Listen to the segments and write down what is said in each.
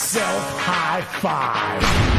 yourself high five.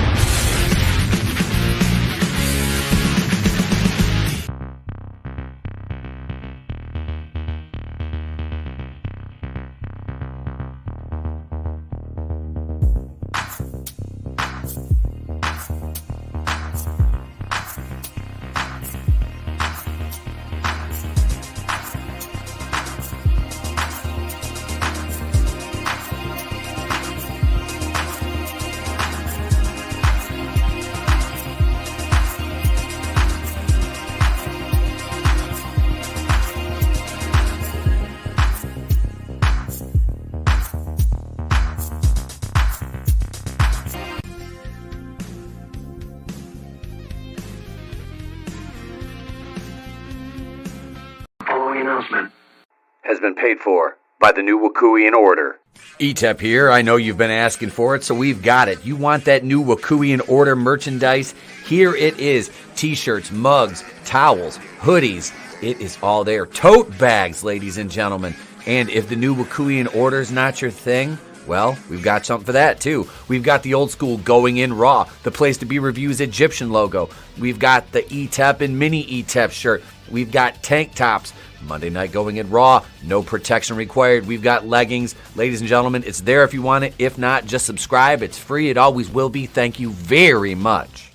Has been paid for by the new Wakuian Order. Etep here. I know you've been asking for it, so we've got it. You want that new Wakuian Order merchandise? Here it is. T-shirts, mugs, towels, hoodies. It is all there. Tote bags, ladies and gentlemen. And if the new Wakuian Order's not your thing, well, we've got something for that, too. We've got the old school Going In Raw, the Place to Be Reviews Egyptian logo. We've got the Etep and Mini Etep shirt. We've got tank tops. Monday Night Going In Raw, no protection required. We've got leggings. Ladies and gentlemen, it's there if you want it. If not, just subscribe. It's free. It always will be. Thank you very much.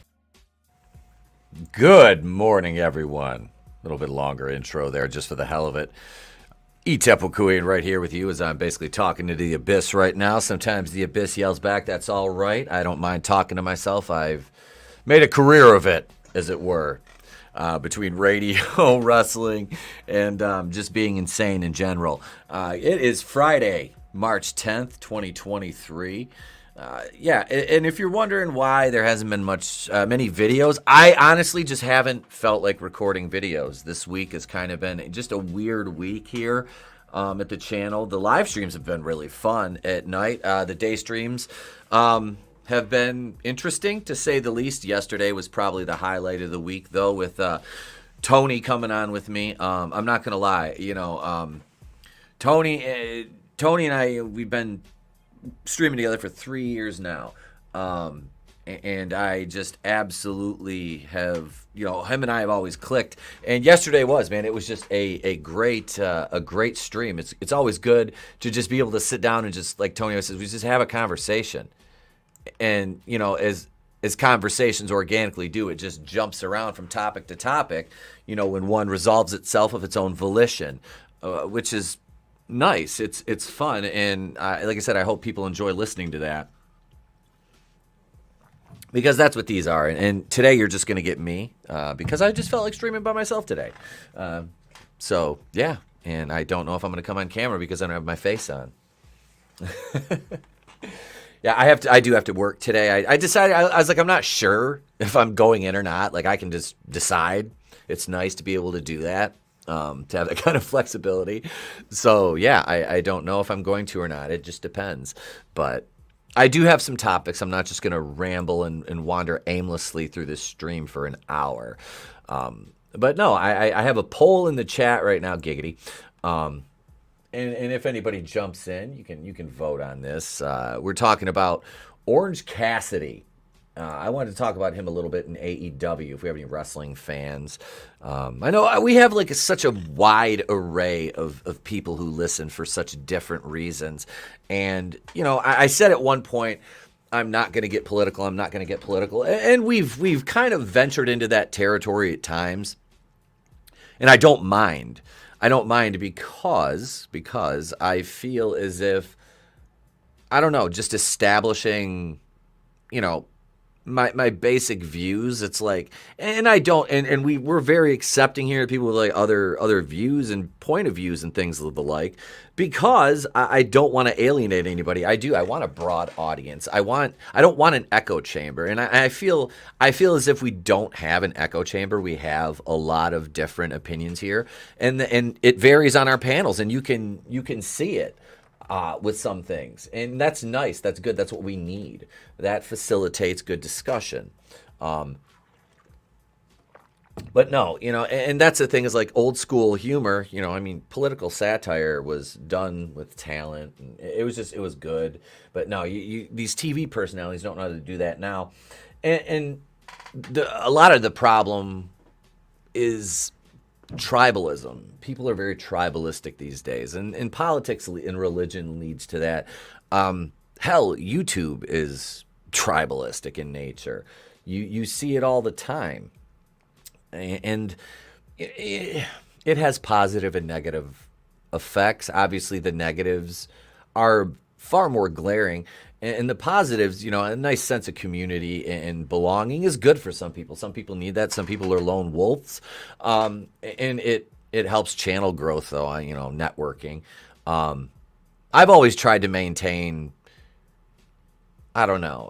Good morning, everyone. A little bit longer intro there just for the hell of it. Etep Wakuian right here with you as I'm basically talking to the abyss right now. Sometimes the abyss yells back, that's all right. I don't mind talking to myself. I've made a career of it, as it were. Between radio, wrestling, and just being insane in general. It is Friday, March 10th, 2023. And if you're wondering why there hasn't been many videos, I honestly just haven't felt like recording videos. This week has kind of been just a weird week here at the channel. The live streams have been really fun at night. The day streams have been interesting, to say the least. Yesterday was probably the highlight of the week, though, with Tony coming on with me. I'm not going to lie. Tony and I, we've been streaming together for 3 years now. And I just absolutely have, him and I have always clicked. And yesterday it was just a great stream. It's always good to just be able to sit down and just, like Tony says, we just have a conversation. And, as conversations organically do, it just jumps around from topic to topic, when one resolves itself of its own volition, which is nice. It's fun. And like I said, I hope people enjoy listening to that, because that's what these are. And today you're just going to get me because I just felt like streaming by myself today. So, yeah. And I don't know if I'm going to come on camera because I don't have my face on. Yeah, I do have to work today. I decided, I was like, I'm not sure if I'm going in or not. Like, I can just decide. It's nice to be able to do that, to have that kind of flexibility. So, yeah, I don't know if I'm going to or not. It just depends. But I do have some topics. I'm not just going to ramble and wander aimlessly through this stream for an hour. But no, I have a poll in the chat right now, giggity. And if anybody jumps in, you can vote on this. We're talking about Orange Cassidy. I wanted to talk about him a little bit in AEW, if we have any wrestling fans. I know we have such a wide array of people who listen for such different reasons. And, I said at one point, I'm not going to get political. And we've kind of ventured into that territory at times. And I don't mind. Because I feel as if, I don't know, just establishing, my basic views. It's like, and I don't, and we're very accepting here of people with other views and point of views and things of the like, because I don't want to alienate anybody. I want a broad audience. I don't want an echo chamber. And I feel as if we don't have an echo chamber. We have a lot of different opinions here, and it varies on our panels, and you can see it. With some things. And that's nice. That's good. That's what we need. That facilitates good discussion. But no, and that's the thing is like old school humor, I mean, political satire was done with talent and it was good. But no, these TV personalities don't know how to do that now. And a lot of the problem is tribalism. People are very tribalistic these days, and politics and religion leads to that. Hell, YouTube is tribalistic in nature. You see it all the time. And it has positive and negative effects. Obviously, the negatives are far more glaring. And the positives, a nice sense of community and belonging is good for some people. Some people need that. Some people are lone wolves. And it helps channel growth, though, networking. I've always tried to maintain, I don't know.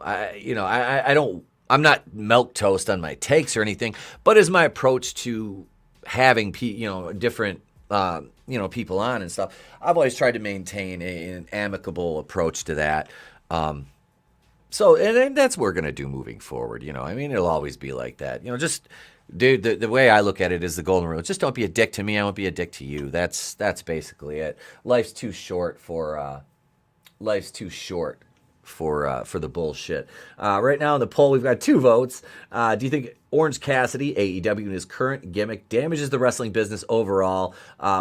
I'm not milquetoast on my takes or anything, but as my approach to having different people on and stuff, I've always tried to maintain an amicable approach to that. So that's what we're gonna do moving forward. It'll always be like that. Just dude, the way I look at it is the golden rule. Just don't be a dick to me. I won't be a dick to you. That's basically it. Life's too short for the bullshit. Right now in the poll, we've got 2 votes. Do you think Orange Cassidy, AEW, and his current gimmick damages the wrestling business overall?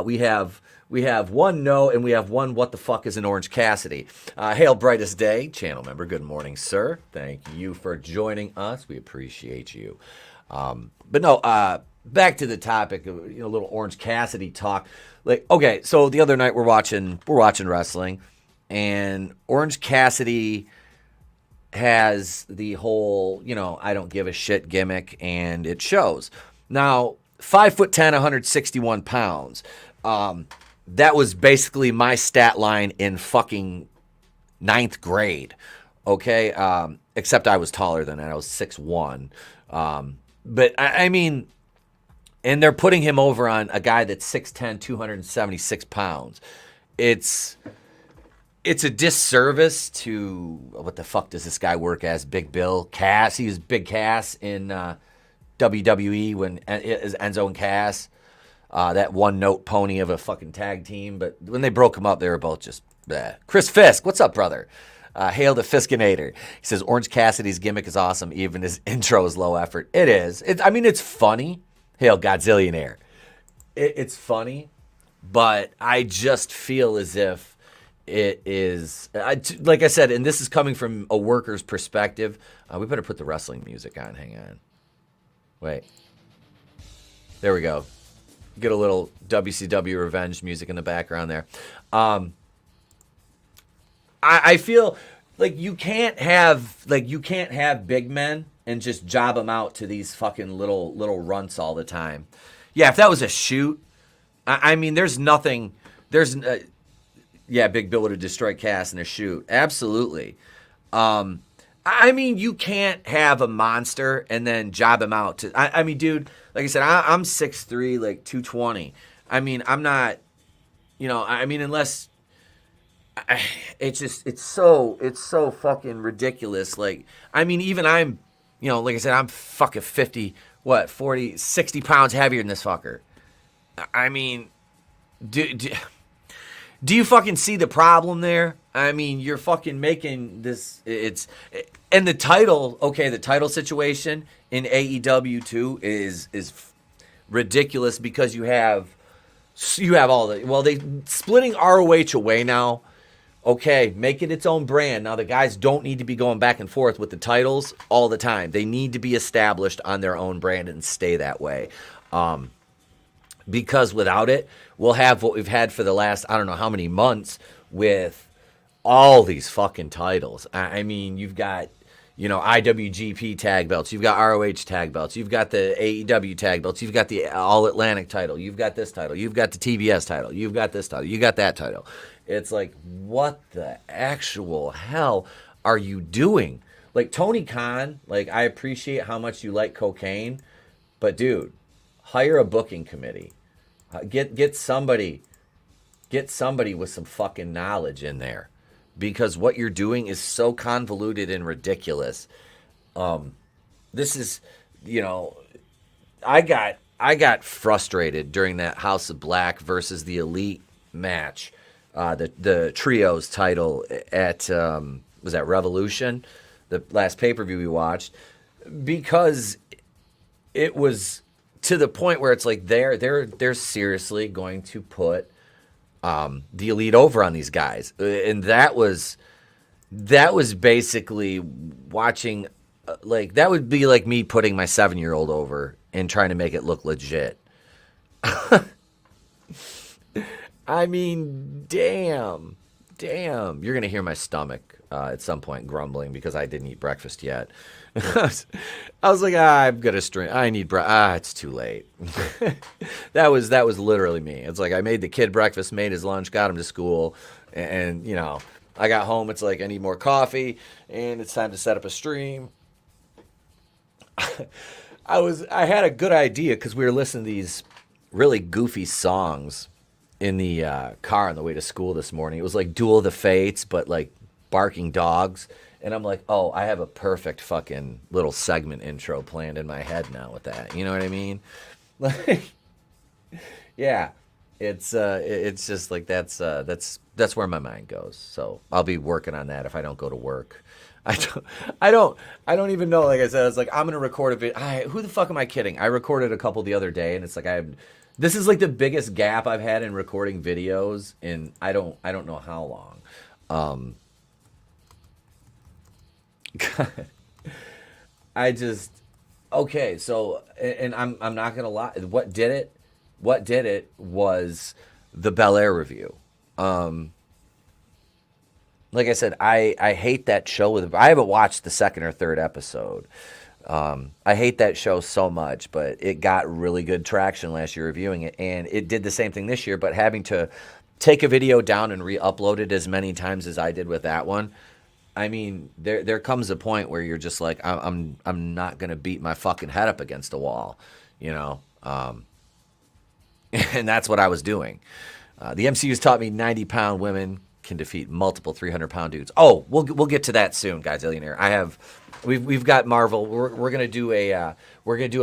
We have 1 no, and we have 1 what the fuck is an Orange Cassidy. Hail brightest day, channel member. Good morning, sir. Thank you for joining us. We appreciate you. But no, back to the topic of a little Orange Cassidy talk. Like, okay, so the other night we're watching wrestling. And Orange Cassidy has the whole, I don't give a shit gimmick, and it shows. Now, 5'10", 161 pounds. That was basically my stat line in fucking 9th grade. Okay? Except I was taller than that. I was 6'1". But I mean, and they're putting him over on a guy that's 6'10", 276 pounds. It's a disservice to, what the fuck does this guy work as? Big Bill Cass. He was Big Cass in WWE when is Enzo and Cass. That one-note pony of a fucking tag team. But when they broke him up, they were both just bleh. Chris Fisk, what's up, brother? Hail the Fiskinator. He says, Orange Cassidy's gimmick is awesome. Even his intro is low effort. It is. It's funny. Hail Godzillionaire. It's funny. But I just feel as if it is, like I said, and this is coming from a worker's perspective. We better put the wrestling music on. Hang on. Wait. There we go. Get a little WCW Revenge music in the background there. I feel like you can't have big men and just job them out to these fucking little runts all the time. Yeah, if that was a shoot, I mean, there's nothing. Yeah, Big Bill would have destroyed Cass in a shoot. Absolutely. I mean, you can't have a monster and then job him out to. I mean, dude, like I said, I'm 6'3", like 220. I mean, I'm not. Unless. It's so fucking ridiculous. Like, I mean, even I'm, like I said, I'm fucking 50, 40, 60 pounds heavier than this fucker. I mean, do you fucking see the problem there? I mean, you're fucking making this, and the title situation in AEW too is ridiculous because you have all they splitting ROH away now. Okay, make it its own brand. Now, the guys don't need to be going back and forth with the titles all the time. They need to be established on their own brand and stay that way. Because without it, we'll have what we've had for the last, I don't know how many months with all these fucking titles. I mean, you've got, IWGP tag belts. You've got ROH tag belts. You've got the AEW tag belts. You've got the All-Atlantic title. You've got this title. You've got the TBS title. You've got this title. You got that title. It's like, what the actual hell are you doing? Like, Tony Khan, like, I appreciate how much you like cocaine, but, dude, hire a booking committee. Get somebody with some fucking knowledge in there, because what you're doing is so convoluted and ridiculous. This is, I got I got frustrated during that House of Black versus the Elite match, the trios title at was that Revolution, the last pay-per-view we watched, because it was to the point where it's like they're seriously going to put the Elite over on these guys, and that was basically watching like that would be like me putting my 7-year-old over and trying to make it look legit. I mean, damn, you're going to hear my stomach at some point grumbling because I didn't eat breakfast yet. I was like, I'm going to stream. I need breakfast. It's too late. That was literally me. It's like I made the kid breakfast, made his lunch, got him to school, and you know, I got home. It's like I need more coffee, and it's time to set up a stream. I had a good idea because we were listening to these really goofy songs in the car on the way to school this morning. It was like Duel of the Fates, but like barking dogs. And I'm like, oh, I have a perfect fucking little segment intro planned in my head now with that. You know what I mean? Like, yeah, it's just like that's where my mind goes. So I'll be working on that if I don't go to work. I don't even know. Like I said, it's like I'm gonna record a video. Who the fuck am I kidding? I recorded a couple the other day, and it's like this is like the biggest gap I've had in recording videos in I don't know how long. Okay. So and I'm not gonna lie. What did it was the Bel Air review. Like I said, I hate that show. I haven't watched the second or third episode. I hate that show so much, but it got really good traction last year reviewing it, and it did the same thing this year, but having to take a video down and re-upload it as many times as I did with that one, I mean, there comes a point where you're just like, I'm not going to beat my fucking head up against a wall, you know? And that's what I was doing. The MCU's taught me 90-pound women can defeat multiple 300-pound dudes. Oh, we'll get to that soon, guys. Illionaire. We've got Marvel. We're gonna do a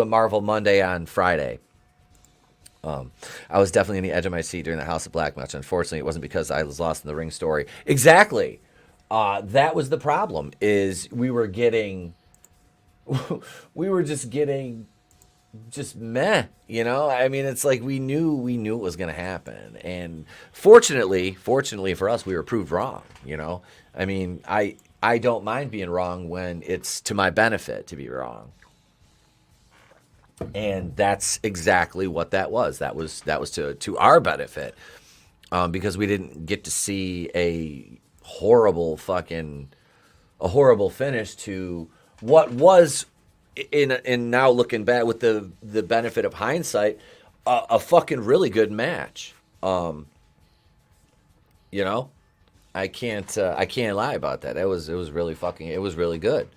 Marvel Monday on Friday. I was definitely on the edge of my seat during the House of Black match. Unfortunately, it wasn't because I was lost in the ring story. Exactly. That was the problem. Is we were just getting just meh, you know? I mean, it's like we knew it was going to happen. And fortunately for us, we were proved wrong, you know? I mean, I don't mind being wrong when it's to my benefit to be wrong. And that's exactly what that was. That was to our benefit. Because we didn't get to see a horrible finish to what was in now looking back with the benefit of hindsight, a fucking really good match. You know, I can't lie about that. It was really good.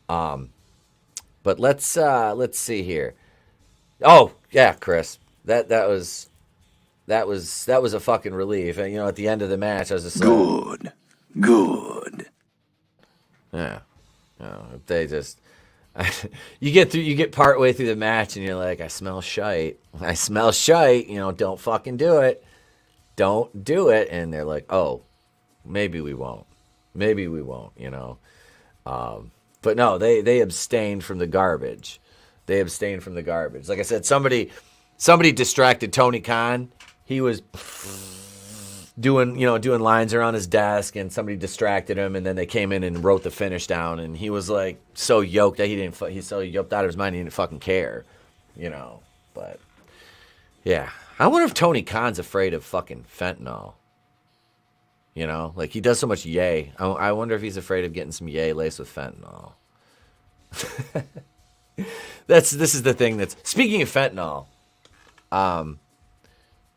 But let's see here. Oh yeah, Chris, that was a fucking relief. And you know, at the end of the match, I was just good. Yeah, they just. You get part way through the match and you're like, I smell shite. You know, don't fucking do it. Don't do it. And they're like, oh, maybe we won't. You know. But no, they abstained from the garbage. Like I said, somebody distracted Tony Khan. He was doing lines around his desk, and somebody distracted him, and then they came in and wrote the finish down, and he was like so yoked that he's so yoked out of his mind he didn't fucking care, you know. But yeah, I wonder if Tony Khan's afraid of fucking fentanyl. You know, like he does so much yay. I wonder if he's afraid of getting some yay laced with fentanyl. This is the thing that's speaking of fentanyl.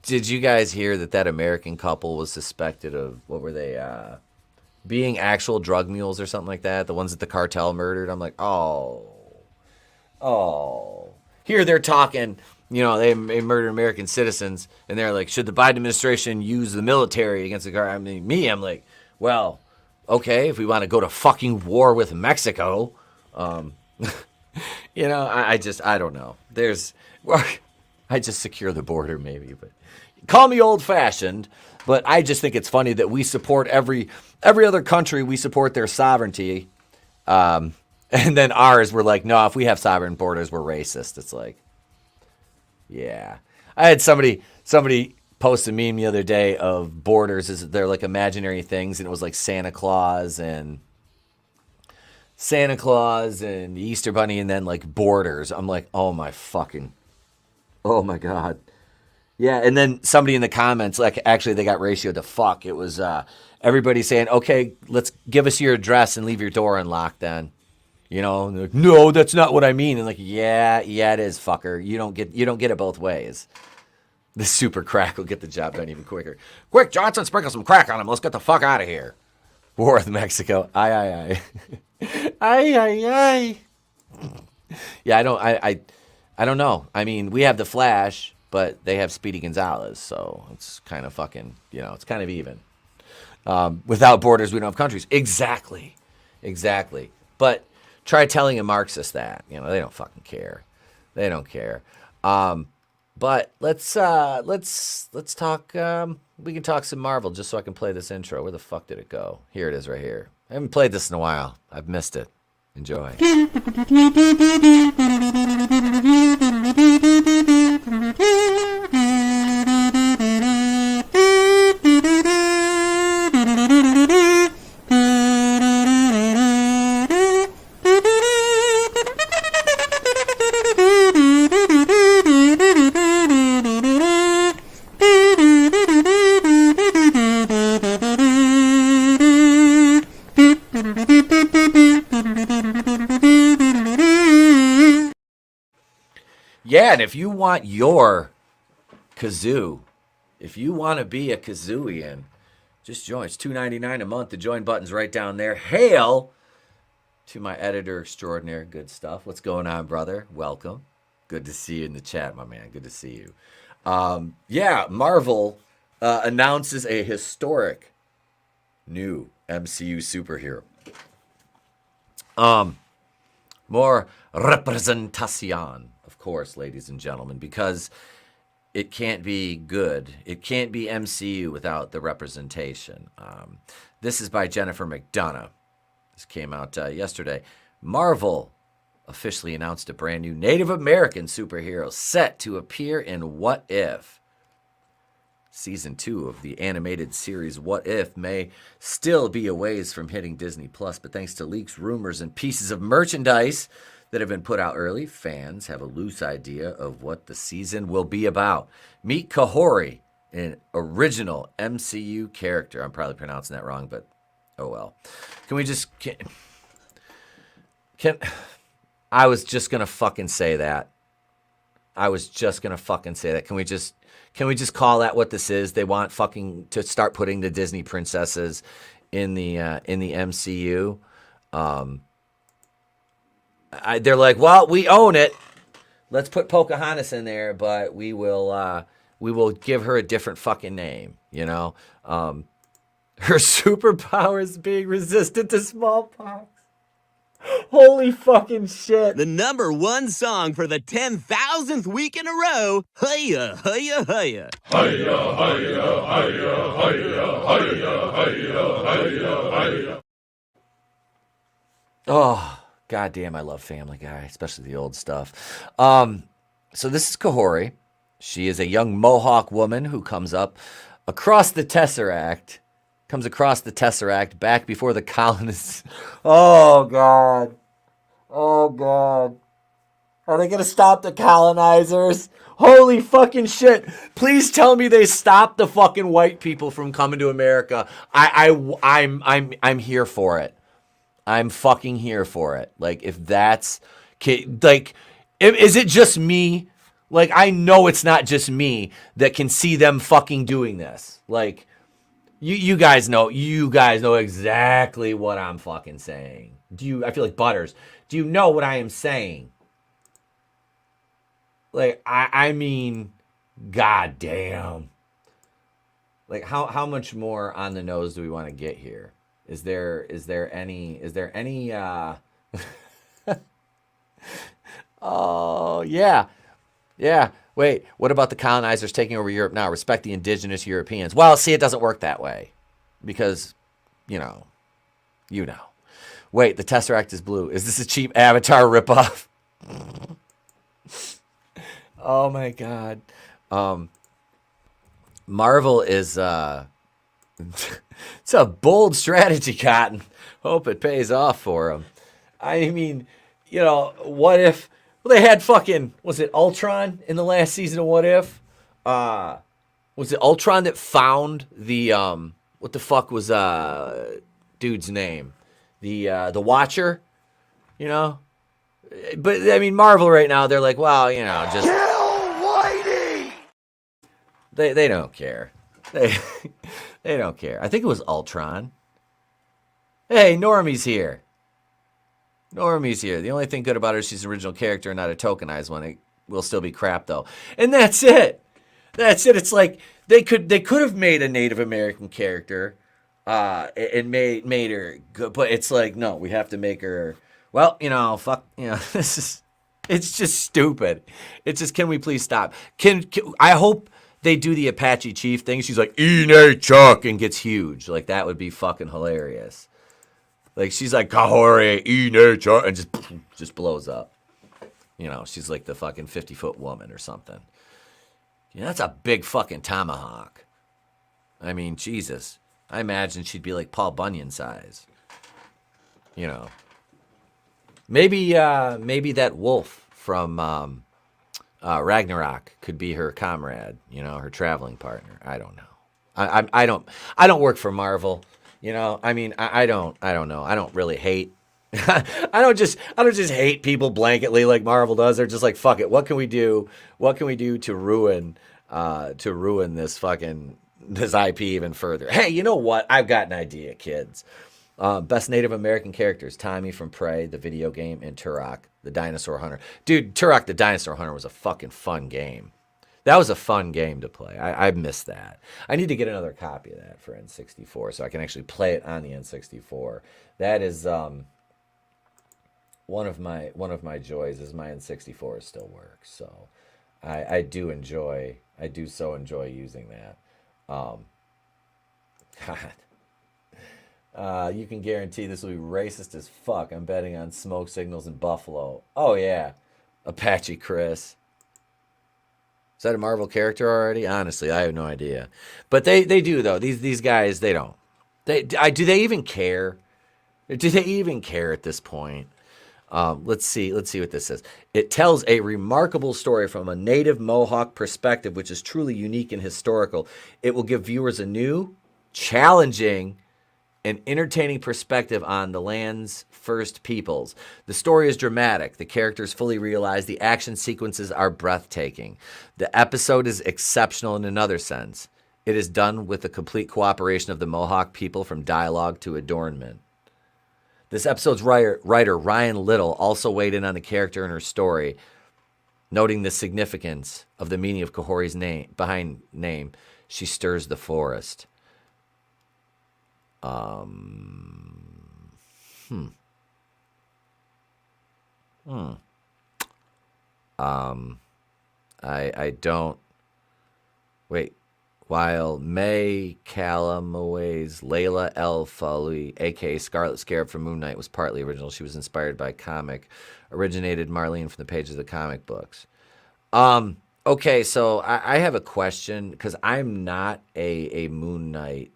Did you guys hear that American couple was suspected of, what were they, being actual drug mules or something like that? The ones that the cartel murdered? I'm like, oh. Here they're talking, you know, they murdered American citizens, and they're like, should the Biden administration use the military against the car? I mean, I'm like, well, okay, if we want to go to fucking war with Mexico, you know, I don't know. I just secure the border, maybe. But call me old-fashioned, but I just think it's funny that we support every other country. We support their sovereignty, and then ours, we're like, no, if we have sovereign borders, we're racist. It's like, yeah. I had somebody post a meme the other day of borders. They're like imaginary things, and it was like Santa Claus and the Easter Bunny, and then like borders. I'm like, oh my God. Yeah, and then somebody in the comments, like, actually they got ratioed to fuck. It was everybody saying, okay, let's give us your address and leave your door unlocked then. You know, and they're like, no, that's not what I mean. And like, yeah, it is, fucker. You don't get it both ways. The super crack will get the job done even quicker. Quick, Johnson, sprinkle some crack on him. Let's get the fuck out of here. War with Mexico. Aye. Aye. Yeah, I don't know. I mean, we have the Flash, but they have Speedy Gonzalez, so it's kind of fucking, it's kind of even. Without borders, we don't have countries. Exactly. But try telling a Marxist that. They don't fucking care. They don't care. But let's talk. We can talk some Marvel just so I can play this intro. Where the fuck did it go? Here it is, right here. I haven't played this in a while. I've missed it. Enjoy. Yeah, and if you want your kazoo, if you want to be a kazooian, just join. It's $2.99 a month. The join button's right down there. Hail to my editor extraordinaire, Goodstuff. What's going on, brother? Welcome. Good to see you in the chat, my man. Good to see you. Marvel announces a historic new MCU superhero. More representation, of course, ladies and gentlemen, because it can't be good. It can't be MCU without the representation. This is by Jennifer McDonough. This came out yesterday. Marvel officially announced a brand new Native American superhero set to appear in What If. Season 2 of the animated series What If may still be a ways from hitting Disney+, but thanks to leaks, rumors, and pieces of merchandise that have been put out early, fans have a loose idea of what the season will be about. Meet Kahori, an original MCU character. I'm probably pronouncing that wrong, but oh well. I was just going to fucking say that. Can we just call that what this is? They want fucking to start putting the Disney princesses in the MCU. They're like, well, we own it. Let's put Pocahontas in there, but we will give her a different fucking name. Her superpower is being resistant to smallpox. Holy fucking shit. The number one song for the 10,000th week in a row. Hiya, hiya, hiya. Hiya, hiya, hiya, hiya, hiya, hiya, hiya. Oh, goddamn, I love Family Guy, especially the old stuff. So this is Kahori. She is a young Mohawk woman who comes across the Tesseract back before the colonists. Oh, God. Are they going to stop the colonizers? Holy fucking shit. Please tell me they stopped the fucking white people from coming to America. I'm here for it. I'm fucking here for it. Like, if that's... Like, is it just me? Like, I know it's not just me that can see them fucking doing this. Like... You guys know exactly what I'm fucking saying. I feel like Butters. Do you know what I am saying? Like, I mean, goddamn. Like, how much more on the nose do we want to get here? Is there any oh, yeah. Wait, what about the colonizers taking over Europe now? Respect the indigenous Europeans. Well, see, it doesn't work that way. Because, you know. Wait, the Tesseract is blue. Is this a cheap Avatar ripoff? Oh, my God. Marvel is... it's a bold strategy, Cotton. Hope it pays off for them. I mean, you know, what if... Well, they had fucking... Was it Ultron in the last season of What If? Was it Ultron that found the... what the fuck was dude's name? The Watcher? You know? But, I mean, Marvel right now, they're like, well, you know, just... Kill Whitey! They don't care. They don't care. I think it was Ultron. Hey, Normie's here. Normie's here. The only thing good about her is she's an original character and not a tokenized one. It will still be crap, though. And that's it. That's it. It's like they could have made a Native American character and made her good. But it's like, no, we have to make her... Well, you know, fuck, you know, it's just stupid. It's just, can we please stop? I hope they do the Apache Chief thing. She's like, Ine Chuck, and gets huge. Like, that would be fucking hilarious. Like, she's like, Kahore, Ine Chuck, and just blows up. You know, she's like the fucking 50-foot woman or something. Yeah, that's a big fucking tomahawk. I mean, Jesus. I imagine she'd be like Paul Bunyan size. You know. Maybe that wolf from Ragnarok could be her comrade, you know, her traveling partner. I don't know. I don't work for Marvel, you know. I mean, I don't know. I don't really hate. I don't just hate people blanketly like Marvel does. They're just like, fuck it. What can we do? What can we do to ruin this IP even further? Hey, you know what? I've got an idea, kids. Best Native American characters: Tommy from Prey, the video game, and Turok, the dinosaur hunter. Dude, Turok the dinosaur hunter was a fucking fun game. That was a fun game to play. I missed that. I need to get another copy of that for N64 so I can actually play it on the N64. That is one of my joys is my N64 still works. So I do so enjoy using that. God. You can guarantee this will be racist as fuck. I'm betting on smoke signals in Buffalo. Oh, yeah. Apache Chris. Is that a Marvel character already? Honestly, I have no idea. But they do, though. These guys, they don't. Do they even care? Do they even care at this point? Let's see what this says. It tells a remarkable story from a native Mohawk perspective, which is truly unique and historical. It will give viewers a new, challenging, an entertaining perspective on the land's first peoples. The story is dramatic. The characters fully realize the action sequences are breathtaking. The episode is exceptional in another sense. It is done with the complete cooperation of the Mohawk people from dialogue to adornment. This episode's writer, Ryan Little, also weighed in on the character and her story, noting the significance of the meaning of Kahori's name. She stirs the forest. I don't. Wait. While May Calamaway's Layla El Fali, a.k.a. Scarlet Scarab from Moon Knight, was partly original, she was inspired by comic, originated Marlene from the pages of the comic books. Okay, so I have a question, because I'm not a Moon Knight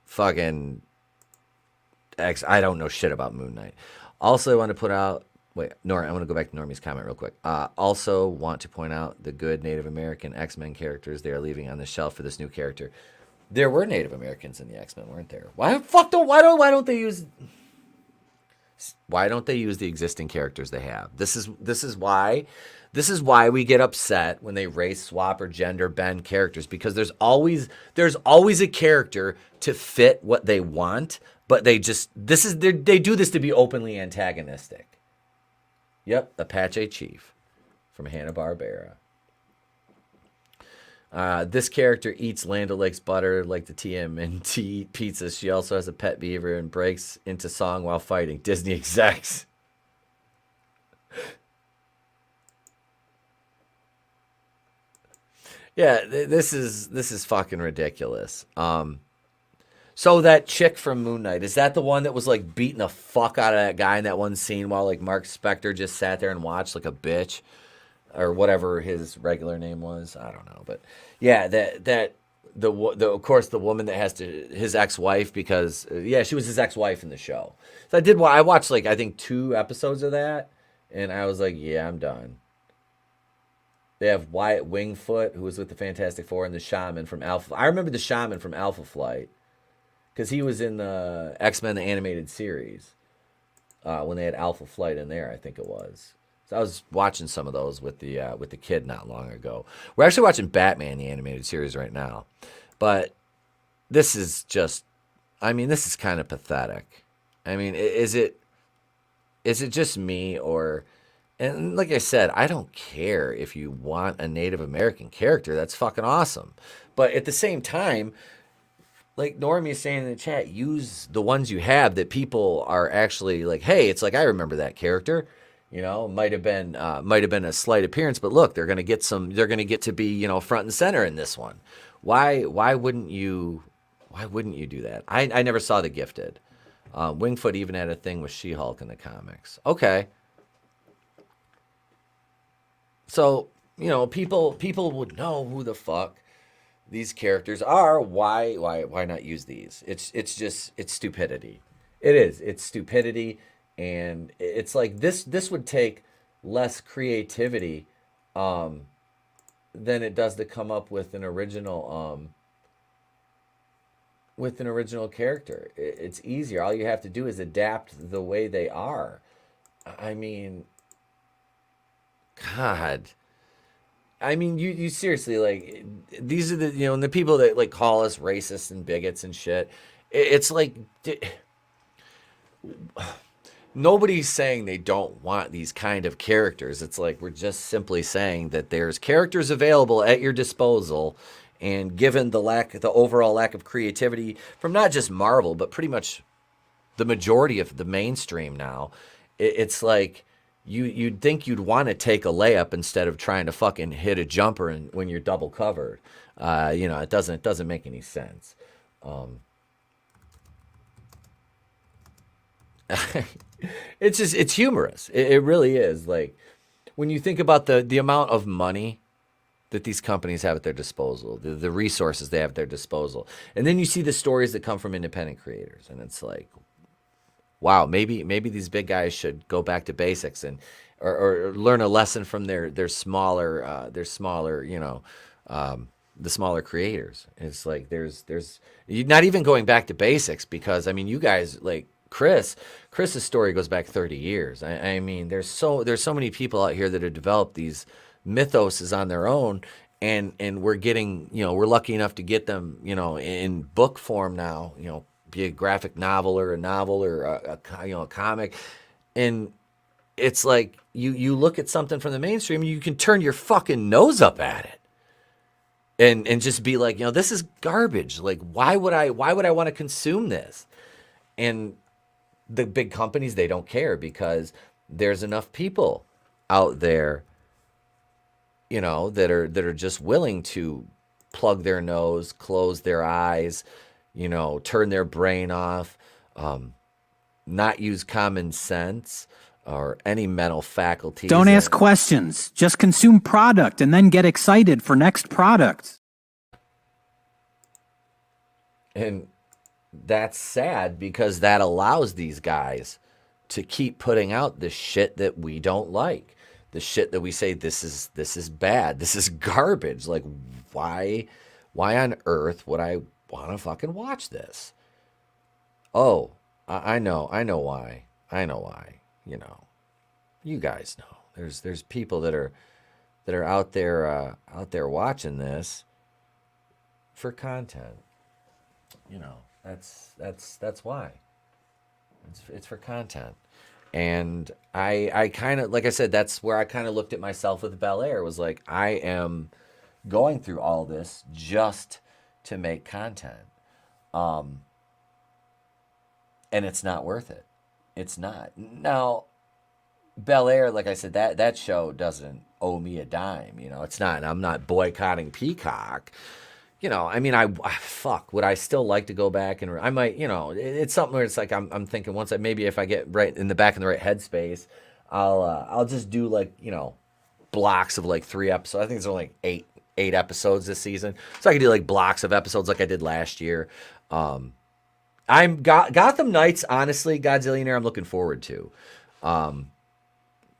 fucking X. I don't know shit about Moon Knight. Also, I want to put out... Wait, Nora, I want to go back to Normie's comment real quick. Also want to point out the good Native American X-Men characters they are leaving on the shelf for this new character. There were Native Americans in the X-Men, weren't there? Why don't they use the existing characters they have? This is why we get upset when they race swap or gender bend characters, because there's always a character to fit what they want, but they do this to be openly antagonistic. Yep, Apache Chief from Hanna-Barbera. This character eats Land O'Lakes butter like the TMNT pizza. She also has a pet beaver and breaks into song while fighting. Disney execs. Yeah, this is fucking ridiculous. So that chick from Moon Knight, is that the one that was like beating the fuck out of that guy in that one scene while like Mark Spector just sat there and watched like a bitch, or whatever his regular name was? I don't know, but yeah, the of course the woman that has to his ex-wife, because yeah, she was his ex-wife in the show. So I watched like I think 2 episodes of that, and I was like, yeah, I'm done. They have Wyatt Wingfoot, who was with the Fantastic Four, and the Shaman from Alpha. I remember the Shaman from Alpha Flight because he was in the X-Men the animated series when they had Alpha Flight in there, I think it was. So I was watching some of those with the kid not long ago. We're actually watching Batman the animated series right now, but this is just, I mean, this is kind of pathetic. I mean, is it just me, or? And like I said, I don't care if you want a Native American character. That's fucking awesome. But at the same time, like Normie is saying in the chat, use the ones you have that people are actually like, hey, it's like, I remember that character. You know, might have been a slight appearance, but look, they're gonna get to be, you know, front and center in this one. Why wouldn't you do that? I never saw The Gifted. Wingfoot even had a thing with She-Hulk in the comics. Okay. So, you know, people would know who the fuck these characters are. Why not use these? It's stupidity. It is. It's stupidity, and it's like this would take less creativity than it does to come up with an original character. It's easier. All you have to do is adapt the way they are. I mean, God, I mean, you seriously, like, these are the, you know, and the people that like call us racists and bigots and shit. It's like nobody's saying they don't want these kind of characters. It's like we're just simply saying that there's characters available at your disposal, and given the overall lack of creativity from not just Marvel but pretty much the majority of the mainstream now, it's like. You'd think you'd want to take a layup instead of trying to fucking hit a jumper when you're double covered. You know, it doesn't make any sense. It's humorous. It really is. Like, when you think about the amount of money that these companies have at their disposal, the resources they have at their disposal, and then you see the stories that come from independent creators, and it's like, wow, maybe these big guys should go back to basics and or learn a lesson from their smaller you know, the smaller creators. It's like you're not even going back to basics, because I mean, you guys, like Chris's story goes back 30 years. I mean, there's so many people out here that have developed these mythoses on their own, and we're getting, you know, we're lucky enough to get them, you know, in book form now, you know, be a graphic novel or a comic. And it's like you look at something from the mainstream, you can turn your fucking nose up at it and just be like, you know, this is garbage. Like, why would I want to consume this? And the big companies, they don't care, because there's enough people out there, you know, that are just willing to plug their nose, close their eyes, you know, turn their brain off, not use common sense or any mental faculties. Don't ask questions. Just consume product and then get excited for next product. And that's sad, because that allows these guys to keep putting out the shit that we don't like. The shit that we say, this is bad. This is garbage. Like, why on earth would I want to fucking watch this? Oh, I know why. You know, you guys know. There's people that are out there watching this for content. You know, that's why. It's for content. And I kind of, like I said, that's where I kind of looked at myself with Bel Air. It was like, I am going through all this just to make content. And it's not worth it. It's not. Now, Bel Air, like I said, that show doesn't owe me a dime. You know, it's not. I'm not boycotting Peacock. You know, I mean, fuck. Would I still like to go back and I might? You know, it's something where it's like I'm thinking once maybe if I get right in the back in the right headspace, I'll just do like, you know, blocks of like 3 episodes. I think there's only like eight episodes this season, so I could do like blocks of episodes like I did last year. Gotham Knights, honestly, Godzillionaire, I'm looking forward to.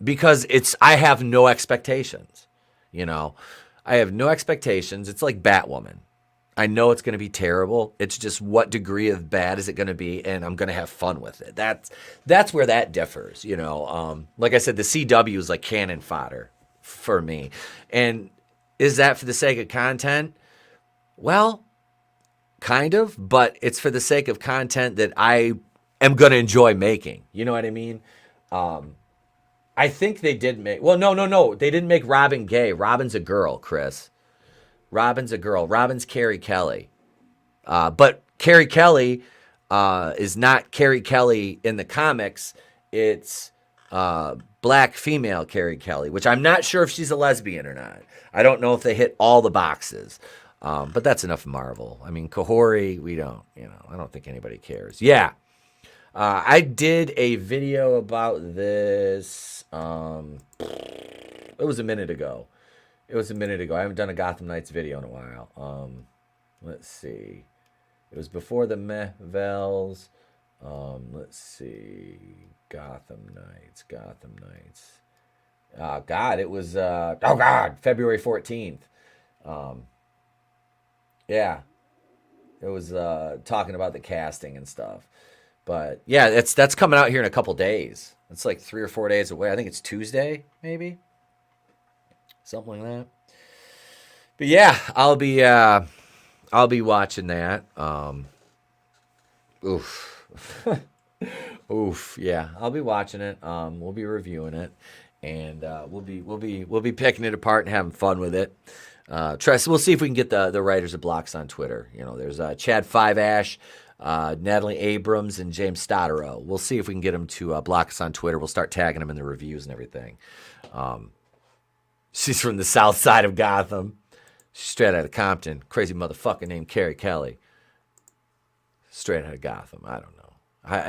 Because I have no expectations, you know. I have no expectations. It's like Batwoman. I know it's going to be terrible. It's just what degree of bad is it going to be, and I'm going to have fun with it. That's where that differs, you know. Like I said, the CW is like cannon fodder for me. And is that for the sake of content? Well, kind of, but it's for the sake of content that I am going to enjoy making. You know what I mean? I think they did make... Well, no. They didn't make Robin gay. Robin's a girl, Chris. Robin's a girl. Robin's Carrie Kelly. But Carrie Kelly is not Carrie Kelly in the comics. It's black female Carrie Kelly, which I'm not sure if she's a lesbian or not. I don't know if they hit all the boxes. But that's enough Marvel. I mean, Kahori, we don't, you know, I don't think anybody cares. Yeah. I did a video about this. It was a minute ago. I haven't done a Gotham Knights video in a while. Let's see. It was before the Mehvels. Let's see. Gotham Knights. God, it was, February 14th. Yeah. It was talking about the casting and stuff. But yeah, that's coming out here in a couple days. It's like 3 or 4 days away. I think it's Tuesday, maybe. Something like that. But yeah, I'll be watching that. Oof. Oof. Yeah, I'll be watching it. We'll be reviewing it, and we'll be picking it apart and having fun with it. We'll see if we can get the writers of blocks on Twitter. You know, there's Chad Five Ash, Natalie Abrams, and James Stottero. We'll see if we can get them to block us on Twitter. We'll start tagging them in the reviews and everything. She's from the south side of Gotham. She's straight out of Compton. Crazy motherfucker named Carrie Kelly. Straight out of Gotham. I don't know.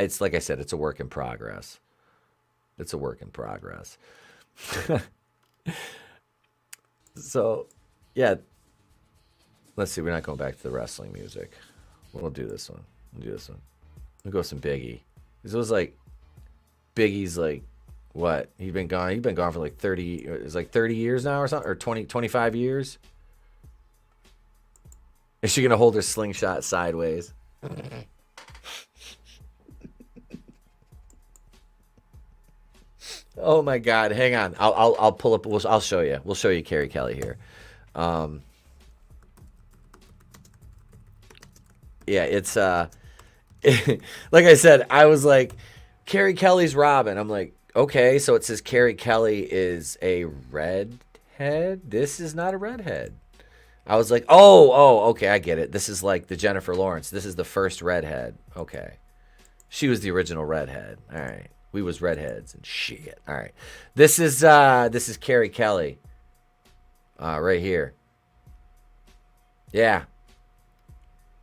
It's like I said, it's a work in progress. So, yeah. Let's see. We're not going back to the wrestling music. We'll do this one. We'll go some Biggie. It was like Biggie's like what? He's been gone for like 30. It's like 30 years now or something, or 25 years. Is she gonna hold her slingshot sideways? Oh my God! Hang on. I'll pull up. I'll show you. We'll show you Carrie Kelly here. Yeah, it's like I said, I was like, Carrie Kelly's Robin. I'm like, okay, so it says Carrie Kelly is a redhead. This is not a redhead. I was like, oh, okay, I get it. This is like the Jennifer Lawrence. This is the first redhead. Okay. She was the original redhead. All right. We was redheads and shit. All right. This is Carrie Kelly. Right here. Yeah.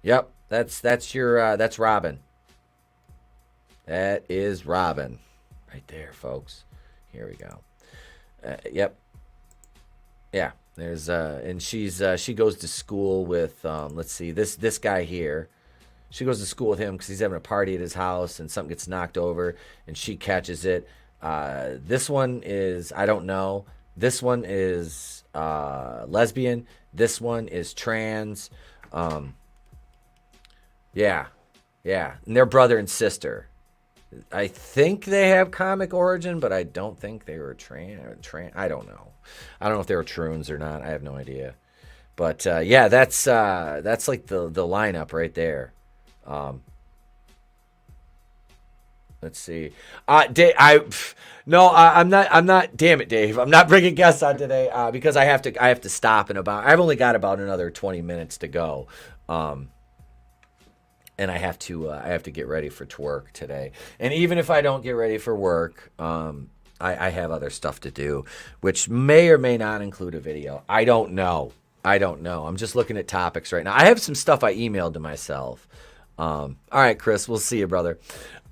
Yep. That's Robin. That is Robin. Right there, folks. Here we go. Yep. Yeah. There's and she goes to school with let's see, this guy here. She goes to school with him because he's having a party at his house and something gets knocked over and she catches it. This one is, I don't know. This one is lesbian. This one is trans. Yeah. And they're brother and sister. I think they have comic origin, but I don't think they were trans. I don't know. I don't know if they were troons or not. I have no idea. But yeah, that's like the lineup right there. Let's see. I'm not. Damn it, Dave. I'm not bringing guests on today because I have to stop in about. I've only got about another 20 minutes to go. And I have to get ready for work today. And even if I don't get ready for work, I have other stuff to do, which may or may not include a video. I don't know. I'm just looking at topics right now. I have some stuff I emailed to myself. All right, Chris, we'll see you, brother.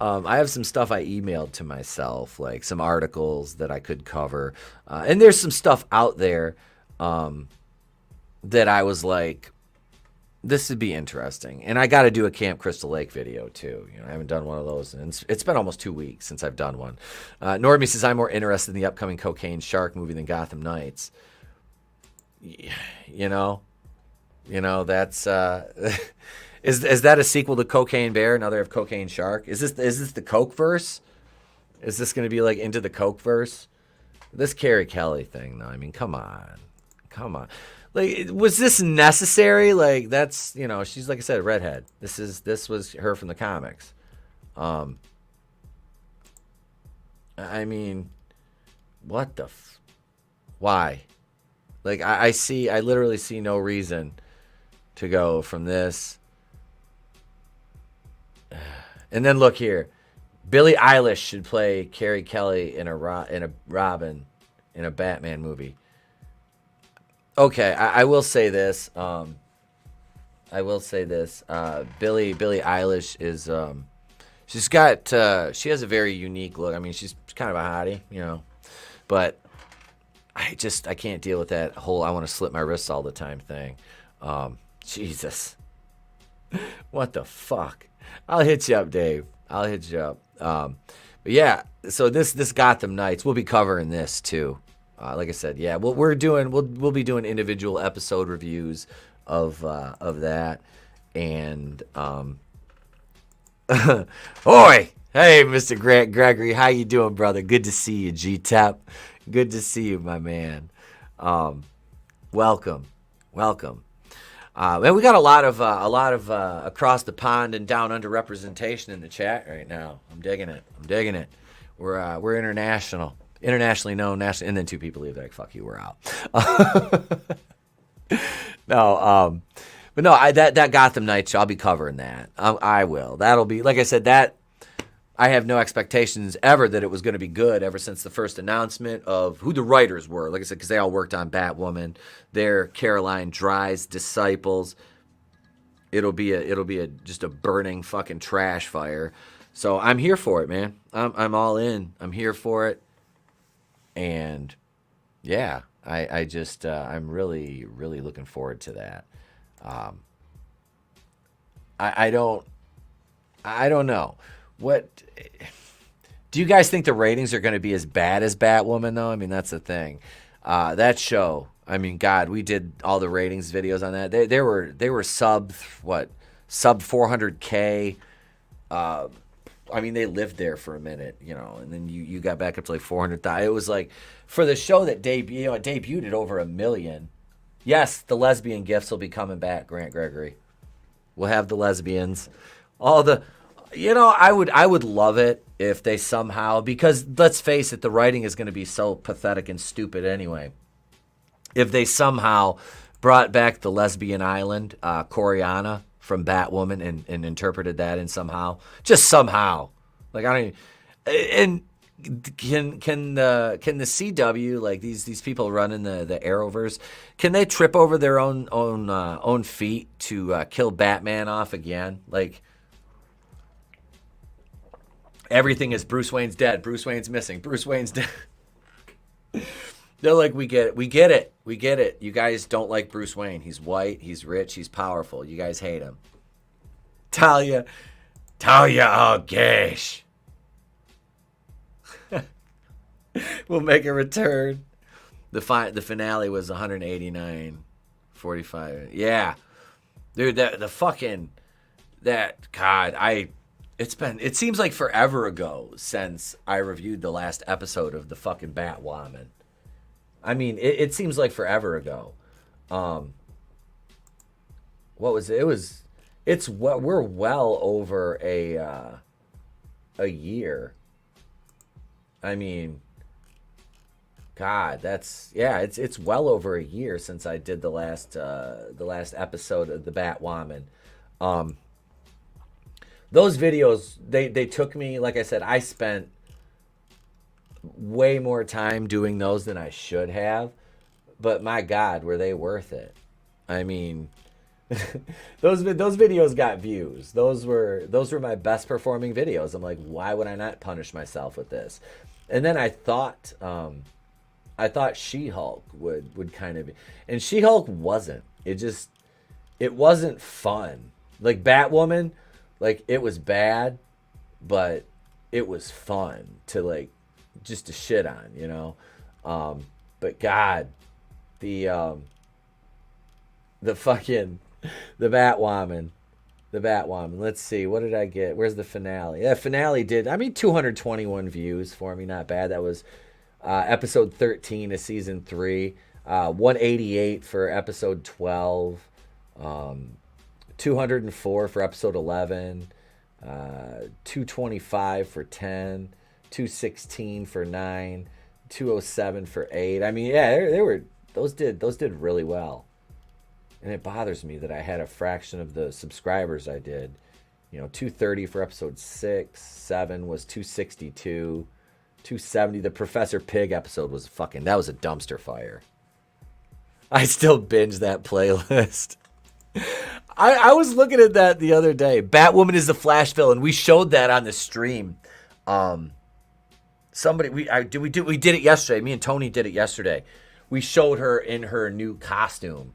I have some stuff I emailed to myself, like some articles that I could cover. And there's some stuff out there that I was like, this would be interesting. And I got to do a Camp Crystal Lake video, too. I haven't done one of those. And it's been almost 2 weeks since I've done one. Normie says, I'm more interested in the upcoming Cocaine Shark movie than Gotham Knights. That's... Is that a sequel to Cocaine Bear, another of Cocaine Shark? Is this the Coke verse? Is this going to be like into the Coke verse? This Carrie Kelly thing, though. I mean, come on. Like, was this necessary? Like, that's, she's, like I said, a redhead. This was her from the comics. I mean, what the why? Like, I literally see no reason to go from this. And then look here. Billie Eilish should play Carrie Kelly in a Robin in a Batman movie. Okay, I will say this. Billie Eilish is she has a very unique look. I mean, she's kind of a hottie, but I can't deal with that whole I want to slip my wrists all the time thing. Jesus. What the fuck? I'll hit you up, Dave. I'll hit you up. But yeah, so this Gotham Knights, we'll be covering this too. Like I said, yeah, we'll be doing individual episode reviews of that, and Oi, hey, Mr. Grant Gregory, how you doing, brother? Good to see you, G-Tep. Good to see you, my man. Welcome. Man, we got a lot of across the pond and down under representation in the chat right now. I'm digging it. We're internationally known, nationally, and then 2 people leave. They're like, "Fuck you, we're out." No, but no, that Gotham Knights show, I'll be covering that. I will. That'll be, like I said, that I have no expectations ever that it was going to be good ever since the first announcement of who the writers were. Like I said, because they all worked on Batwoman. They're Caroline Dry's disciples. It'll be just a burning fucking trash fire. So I'm here for it, man. I'm all in. I'm here for it. And yeah, I'm really, really looking forward to that. I don't know. What do you guys think the ratings are going to be as bad as Batwoman though? I mean, that's the thing. That show, I mean, God, we did all the ratings videos on that. They were sub 400K. I mean, they lived there for a minute, and then you got back up to like 400,000. It was like, for the show that it debuted at over 1 million. Yes, the lesbian gifts will be coming back, Grant Gregory. We'll have the lesbians. All the, I would love it if they somehow, because let's face it, the writing is going to be so pathetic and stupid anyway. If they somehow brought back the lesbian island, Coriana, from Batwoman and interpreted that in somehow, just somehow, like I don't even, and can the CW, like these people running the Arrowverse, can they trip over their own feet to kill Batman off again? Like, everything is Bruce Wayne's dead, Bruce Wayne's missing, Bruce Wayne's dead. They're like, we get it. You guys don't like Bruce Wayne. He's white, he's rich, he's powerful. You guys hate him. Talia, oh gosh. We'll make a return. The finale was 189.45. Yeah, dude, it seems like forever ago since I reviewed the last episode of the fucking Batwoman. I mean, it seems like forever ago. What was it? We're well over a year. I mean, God, it's well over a year since I did the last episode of the Batwoman. Those videos, they took me, like I said, I spent way more time doing those than I should have. But my God, were they worth it? I mean, those videos got views. Those were my best performing videos. I'm like, why would I not punish myself with this? And then I thought She-Hulk would kind of be, and She-Hulk wasn't. It wasn't fun. Like Batwoman, like it was bad, but it was fun to like just to shit on, you know. But God, the Batwoman. Let's see, what did I get? Where's the finale? Yeah, finale did, 221 views for me, not bad. That was episode 13 of season 3. 188 for episode 12. 204 for episode 11. 225 for 10. 216 for 9. 207 for 8. I mean, yeah, they were those did really well. And it bothers me that I had a fraction of the subscribers I did. 230 for episode 6. 7 was 262. 270. The Professor Pig episode was that was a dumpster fire. I still binge that playlist. I was looking at that the other day. Batwoman is the Flash villain. We showed that on the stream. We did it yesterday. Me and Tony did it yesterday. We showed her in her new costume.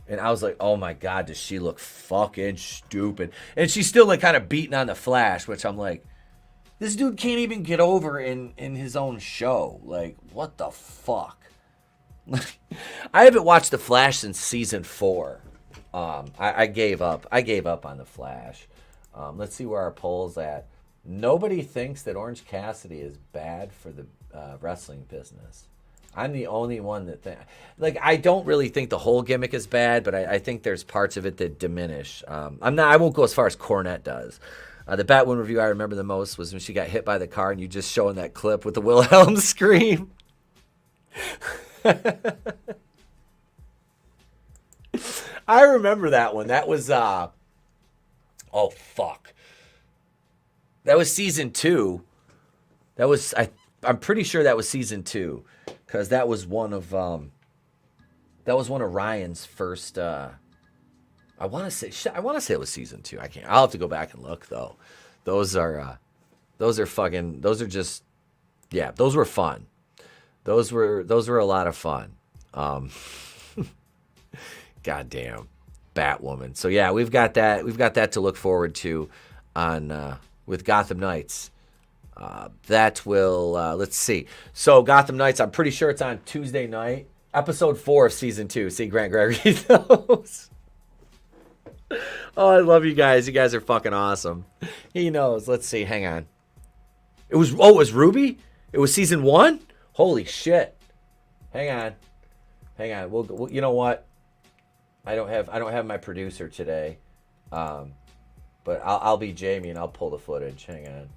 And I was like, oh my God, does she look fucking stupid? And she's still like kind of beating on the Flash, which I'm like, this dude can't even get over in his own show. Like, what the fuck? I haven't watched The Flash since season 4. I gave up. I gave up on The Flash. Let's see where our poll's at. Nobody thinks that Orange Cassidy is bad for the wrestling business. I'm the only one that I don't really think the whole gimmick is bad, but I think there's parts of it that diminish. I won't go as far as Cornette does. The Batwoman review I remember the most was when she got hit by the car and you just showing that clip with the Wilhelm scream. I remember that one. That was oh fuck. That was season 2. That was I'm pretty sure that was season 2 because that was one of Ryan's first. I want to say it was season 2. I can't. I'll have to go back and look though. Those are fucking. Those are just. Yeah, those were fun. Those were a lot of fun. Goddamn, Batwoman. So yeah, we've got that to look forward to on with Gotham Knights. That will let's see. So Gotham Knights, I'm pretty sure it's on Tuesday night, episode 4 of season 2. See, Grant Gregory knows. Oh, I love you guys. You guys are fucking awesome. He knows. Let's see. Hang on. It was Ruby. It was season 1. Holy shit. Hang on. We'll you know what? I don't have my producer today. But I'll be Jamie and I'll pull the footage. Hang on.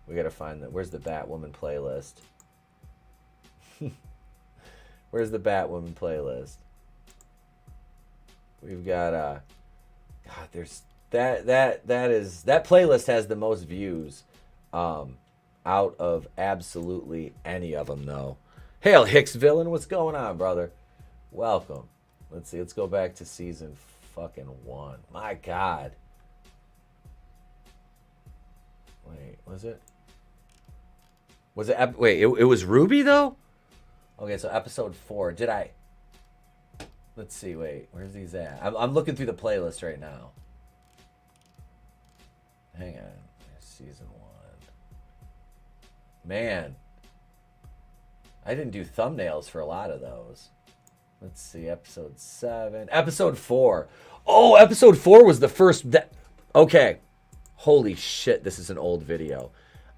We got to find where's the Batwoman playlist? Where's the Batwoman playlist? We've got God, there's that playlist has the most views out of absolutely any of them though. Hail Hicks Villain, what's going on, brother? Welcome. Let's see. Let's go back to season fucking 1. My God. Wait, was it? Wait, it was Ruby though? Okay, so episode 4. Did I? Let's see. Wait, where's these at? I'm looking through the playlist right now. Hang on. Season 1. Man, I didn't do thumbnails for a lot of those. Let's see, episode 7. Episode 4. Oh, episode 4 was the first. Okay. Holy shit, this is an old video.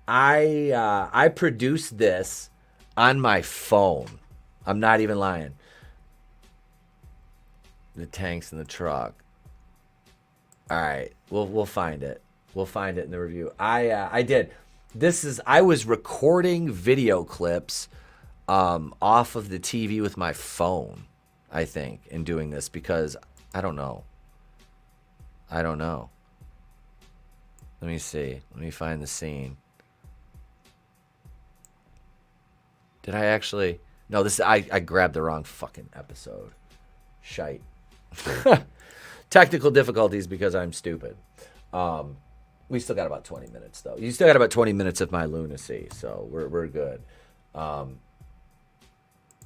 I produced this on my phone. I'm not even lying. The tanks in the truck. All right, we'll find it. We'll find it in the review. I did. I was recording video clips off of the TV with my phone, I think, in doing this because I don't know. Let me see. Let me find the scene. Did I actually? No, this I grabbed the wrong fucking episode. Shite. Technical difficulties because I'm stupid. We still got about 20 minutes though. You still got about 20 minutes of my lunacy, so we're good. Let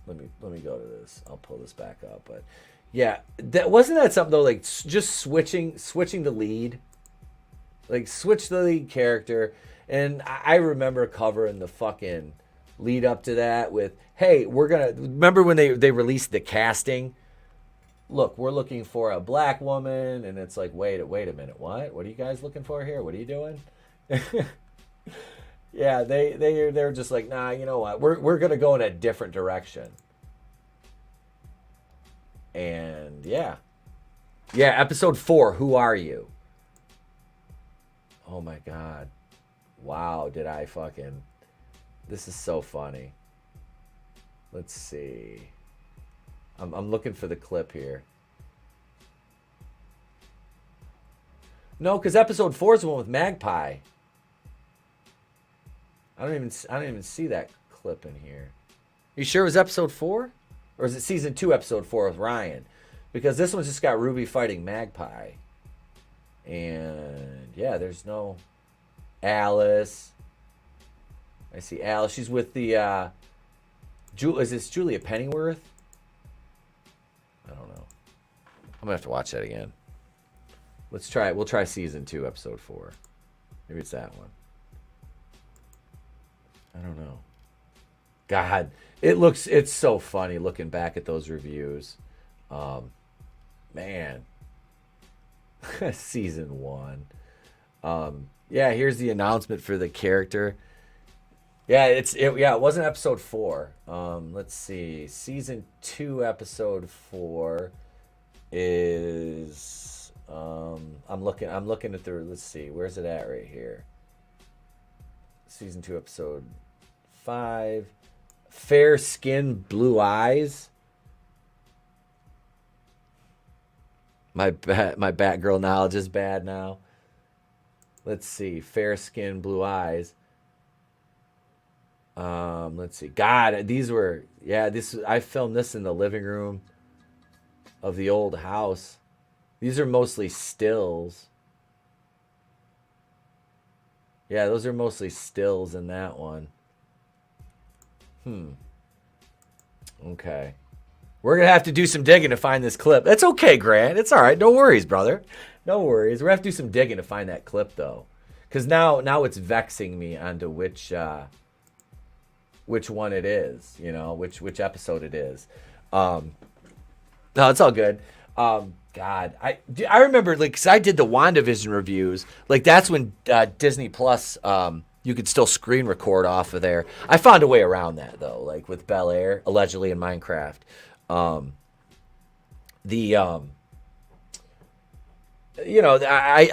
me go to this. I'll pull this back up, but yeah, wasn't that something though? Like just switching the lead, like switch the lead character. And I remember covering the fucking lead up to that with, hey, we're gonna remember when they released the casting. Look, we're looking for a black woman, and it's like, wait a minute, what? What are you guys looking for here? What are you doing? Yeah, they're just like, nah, you know what? We're gonna go in a different direction. And yeah, episode 4. Who are you? Oh my god, wow! Did I fucking? This is so funny. Let's see. I'm looking for the clip here. No, because episode 4 is the one with Magpie. I don't even see that clip in here. You sure it was episode 4? Or is it season 2, episode 4 with Ryan? Because this one's just got Ruby fighting Magpie. And yeah, there's no Alice. I see Alice. She's with the is this Julia Pennyworth? I don't know. I'm gonna have to watch that again. Let's try it. We'll try season 2, episode 4. Maybe it's that one. I don't know. God, it's so funny looking back at those reviews. Man. Season 1. Yeah, here's the announcement for the character. Yeah, it wasn't episode 4. Let's see. Season 2, episode 4 is I'm looking at the, let's see, where's it at right here? Season 2, episode 5. Fair skin, blue eyes. My Batgirl knowledge is bad now. Let's see. Fair skin, blue eyes. Let's see. God, I filmed this in the living room of the old house. These are mostly stills. Yeah, those are mostly stills in that one. Okay. We're going to have to do some digging to find this clip. That's okay, Grant. It's all right. No worries, brother. No worries. We're going to have to do some digging to find that clip, though. Because now it's vexing me onto which one it is, which episode it is. No, it's all good. God, I remember, like, because I did the WandaVision reviews. Like, that's when Disney Plus, you could still screen record off of there. I found a way around that, though, like with Bel Air, allegedly in Minecraft. I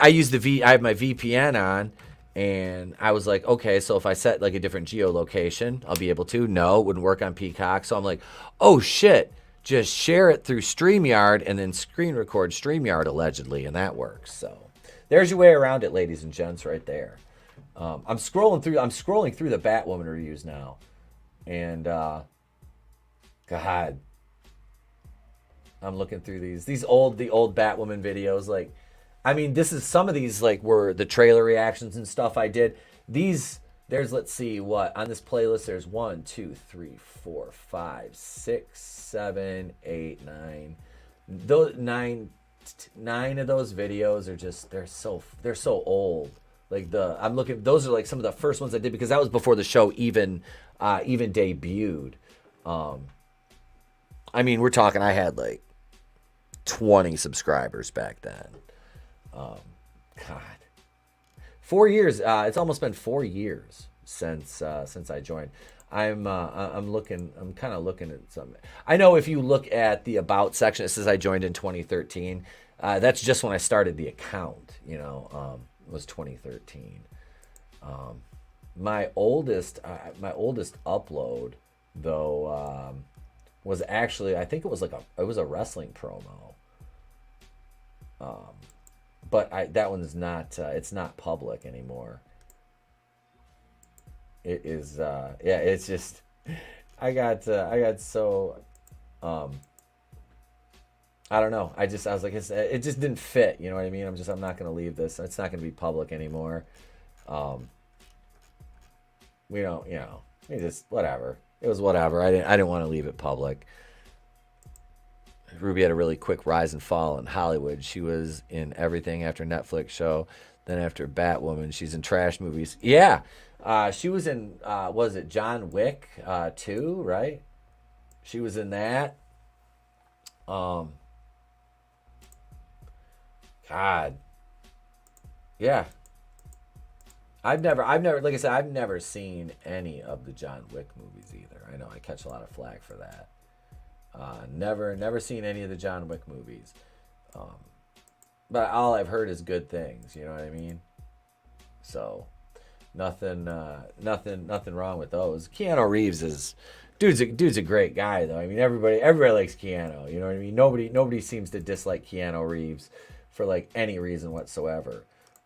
use I have my VPN on, and I was like, okay, so if I set like a different geolocation, I'll be able to. No, it wouldn't work on Peacock. So I'm like, oh shit, just share it through StreamYard and then screen record StreamYard allegedly, and that works. So there's your way around it, ladies and gents, right there. I'm scrolling through the Batwoman reviews now, and God, I'm looking through the old Batwoman videos. Like, I mean, this is some of these, like, were the trailer reactions and stuff I did. There's, let's see, what on this playlist, there's 1, 2, 3, 4, 5, 6, 7, 8, 9. Those nine of those videos are just, they're so old. Like, I'm looking, those are like some of the first ones I did, because that was before the show even debuted. I mean, we're talking, I had like 20 subscribers back then. God, 4 years. It's almost been 4 years since I joined. I'm kind of looking at some. I know if you look at the about section, it says I joined in 2013. That's just when I started the account. It was 2013. My oldest upload though was actually, I think it was a wrestling promo. But that one's not, it's not public anymore. It is, it's just, I got so, I don't know. I was like, it just didn't fit. You know what I mean? I'm not going to leave this. It's not going to be public anymore. We don't, we just, whatever. It was whatever. I didn't want to leave it public. Ruby had a really quick rise and fall in Hollywood. She was in everything after Netflix show. Then after Batwoman, she's in trash movies. Yeah. She was in, was it John Wick 2, right? She was in that. God. Yeah. I've never, like I said, I've never seen any of the John Wick movies either. I know I catch a lot of flack for that. Never seen any of the John Wick movies. But all I've heard is good things, you know what I mean? So, nothing wrong with those. Keanu Reeves is, dude's a great guy though. I mean, everybody likes Keanu, you know what I mean? Nobody seems to dislike Keanu Reeves for like any reason whatsoever.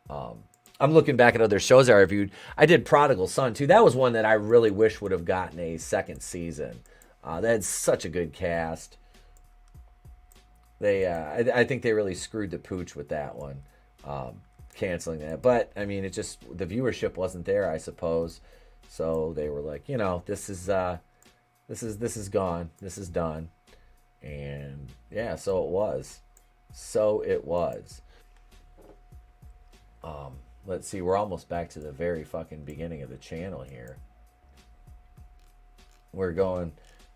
I'm looking back at other shows I reviewed. I did Prodigal Son too. That was one that I really wish would have gotten a second season. That's such a good cast. I think they really screwed the pooch with that one, canceling that. But I mean, the viewership wasn't there, I suppose. So they were like, this is gone, this is done, and yeah, so it was. Let's see, we're almost back to the very fucking beginning of the channel here. We're going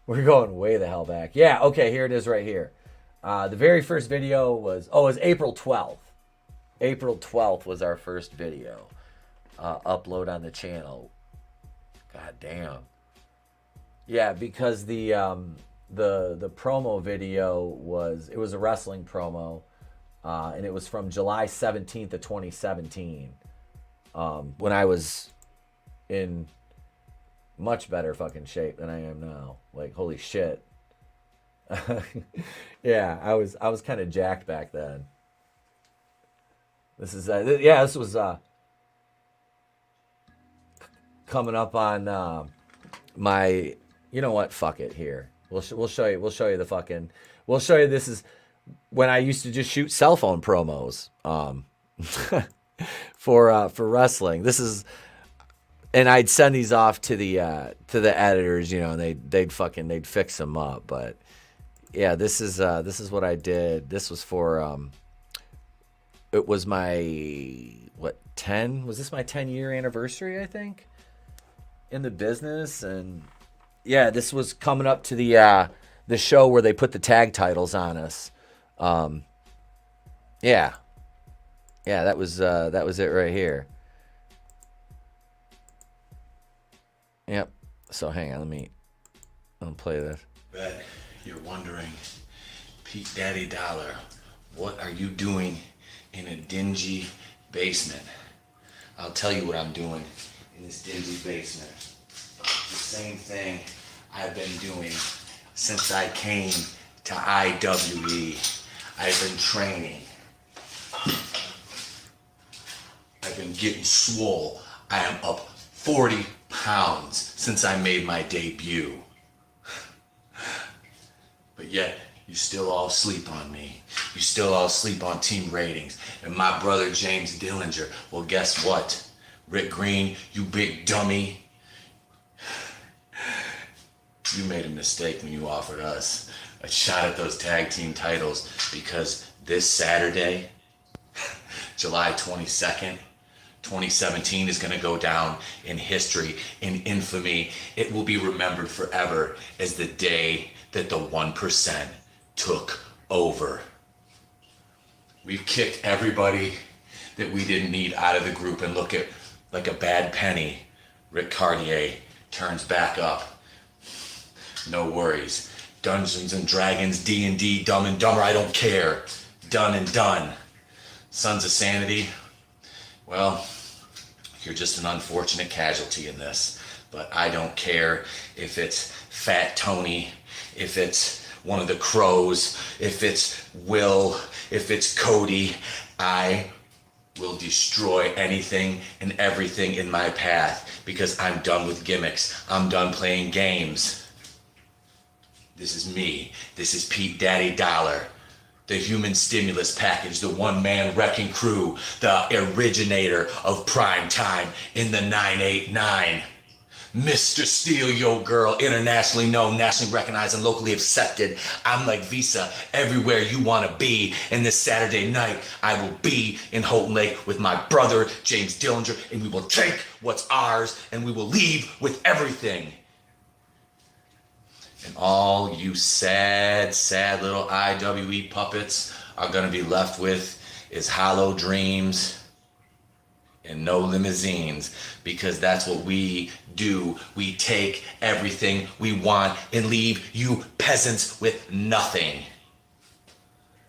way the hell back. Yeah, okay, here it is right here. The very first video was April 12th. April 12th was our first video upload on the channel. God damn. Yeah, because the promo video was a wrestling promo, and it was from July 17th of 2017, when I was in much better fucking shape than I am now. Like, holy shit. Yeah, I was kind of jacked back then. This was coming up on my, you know what? Fuck it. Here, we'll show you this is when I used to just shoot cell phone promos for wrestling. This is, and I'd send these off to the editors, and they'd fix them up. But yeah, this is what I did. This was for it was my 10 year anniversary, I think, in the business. And yeah, this was coming up to the show where they put the tag titles on us. Yeah, that was it right here. Yep. So hang on, I'll play this. Bet you're wondering, Pete Daddy Dollar, what are you doing in a dingy basement? I'll tell you what I'm doing in this dingy basement. The same thing I've been doing since I came to IWE. I've been training. I've been getting swole. I am up 40 pounds since I made my debut. But yet, you still all sleep on me. You still all sleep on team ratings. And my brother James Dillinger, well, guess what? Rick Green, you big dummy. You made a mistake when you offered us a shot at those tag team titles, because this Saturday, July 22nd, 2017 is going to go down in history, in infamy. It will be remembered forever as the day that the 1% took over. We've kicked everybody that we didn't need out of the group, and look at, like a bad penny, Rick Cartier turns back up. No worries. Dungeons and Dragons, D&D, Dumb and Dumber, I don't care. Done and done. Sons of Sanity, well, you're just an unfortunate casualty in this. But I don't care if it's Fat Tony, if it's one of the Crows, if it's Will, if it's Cody. I will destroy anything and everything in my path, because I'm done with gimmicks. I'm done playing games. This is me. This is Pete Daddy Dollar. The human stimulus package, the one-man wrecking crew, the originator of prime time in the 989. Mr. Steal Your Girl, internationally known, nationally recognized, and locally accepted. I'm like Visa, everywhere you want to be. And this Saturday night, I will be in Houghton Lake with my brother, James Dillinger, and we will take what's ours, and we will leave with everything. And all you sad, sad little IWE puppets are going to be left with is hollow dreams and no limousines, because that's what we do. We take everything we want and leave you peasants with nothing.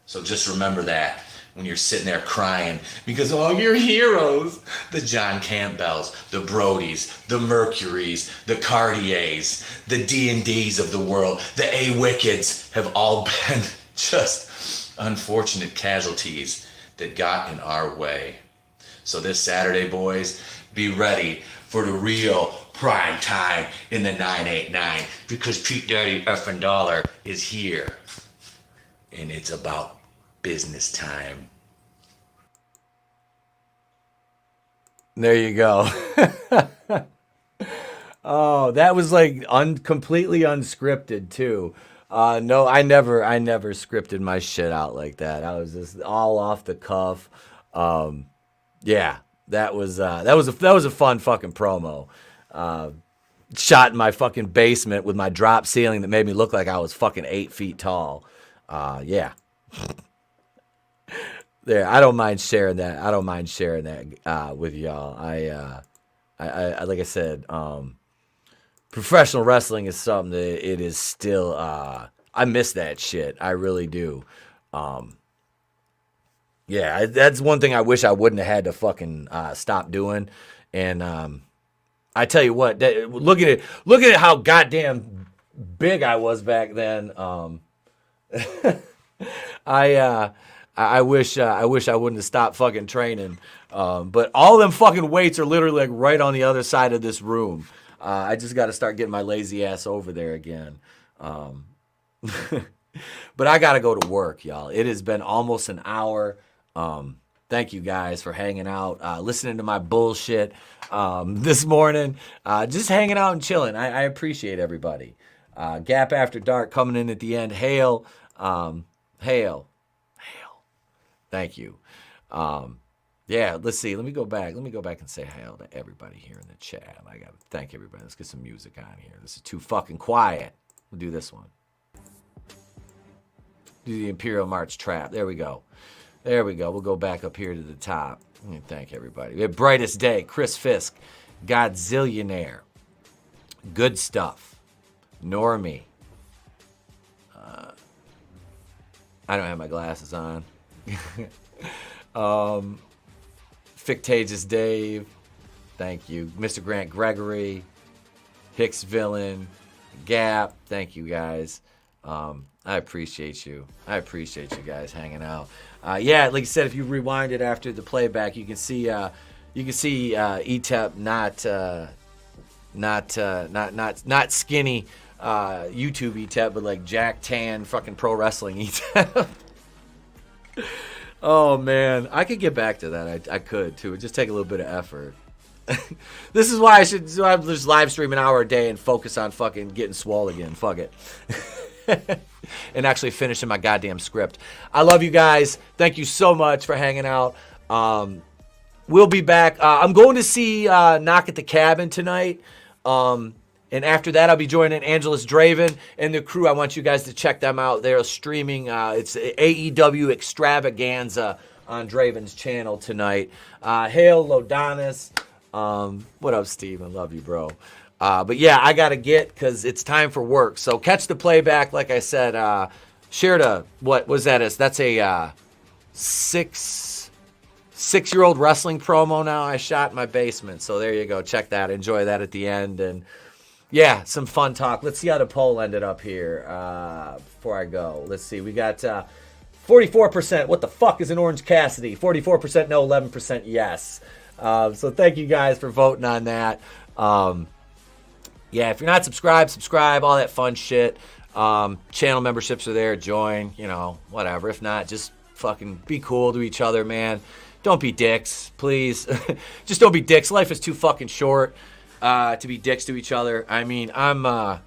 So just remember that when you're sitting there crying because all your heroes, the John Campbells, the Brodies, the Mercurys, the Cartiers, the D&Ds of the world, the A-Wickeds have all been just unfortunate casualties that got in our way. So this Saturday, boys, be ready for the real prime time in the 989, because Pete Daddy effing Dollar is here. And it's about business time. There you go. Oh, that was like completely unscripted too. No, I never scripted my shit out like that. I was just all off the cuff. Yeah, that was a fun fucking promo. Shot in my fucking basement with my drop ceiling that made me look like I was fucking 8 feet tall. Yeah. There, I don't mind sharing that. With y'all. I like I said, professional wrestling is something that it is still. I miss that shit. I really do. Yeah, that's one thing I wish I wouldn't have had to fucking stop doing. And I tell you what, look at how goddamn big I was back then. I wish I wouldn't have stopped fucking training. But all them fucking weights are literally like right on the other side of this room. I just got to start getting my lazy ass over there again. But I got to go to work, y'all. It has been almost an hour. Thank you guys for hanging out, listening to my bullshit this morning. Just hanging out and chilling. I appreciate everybody. Gap After Dark coming in at the end. Hail. Hail. Thank you. Yeah, let's see. Let me go back and say hail to everybody here in the chat. I got to thank everybody. Let's get some music on here. This is too fucking quiet. We'll do this one. Do the Imperial March Trap. There we go. We'll go back up here to the top. Let me thank everybody. We have Brightest Day, Chris Fisk, Godzillionaire, Goodstuff, Normie. I don't have my glasses on. Fictitious Dave, thank you. Mr. Grant Gregory, Hicks Villain, Gap, thank you guys. I appreciate you. I appreciate you guys hanging out. Yeah, like I said, if you rewind it after the playback, you can see Etep not skinny YouTube Etep, but like Jack Tan fucking pro wrestling Etep. Oh man, I could get back to that. I could too. It just take a little bit of effort. This is why I should just live stream an hour a day and focus on fucking getting swole again. Fuck it. And actually finishing my goddamn script. I love you guys. Thank you so much for hanging out. We'll be back. I'm going to see Knock at the Cabin tonight. And after that, I'll be joining AngelousDraven and the crew. I want you guys to check them out. They're streaming. It's AEW Extravaganza on Draven's channel tonight. Hail Lodanis. What up, Steve? I love you, bro. But yeah, I got to get, because it's time for work. So catch the playback. Like I said, share to, what was that? That's a 6-year-old wrestling promo now I shot in my basement. So there you go. Check that. Enjoy that at the end. And yeah, some fun talk. Let's see how the poll ended up here before I go. Let's see. We got 44%. What the fuck is an Orange Cassidy? 44% no, 11% yes. So thank you guys for voting on that. Yeah, if you're not subscribed, subscribe, all that fun shit. Channel memberships are there. Join, whatever. If not, just fucking be cool to each other, man. Don't be dicks, please. Just don't be dicks. Life is too fucking short to be dicks to each other. I mean, I'm, like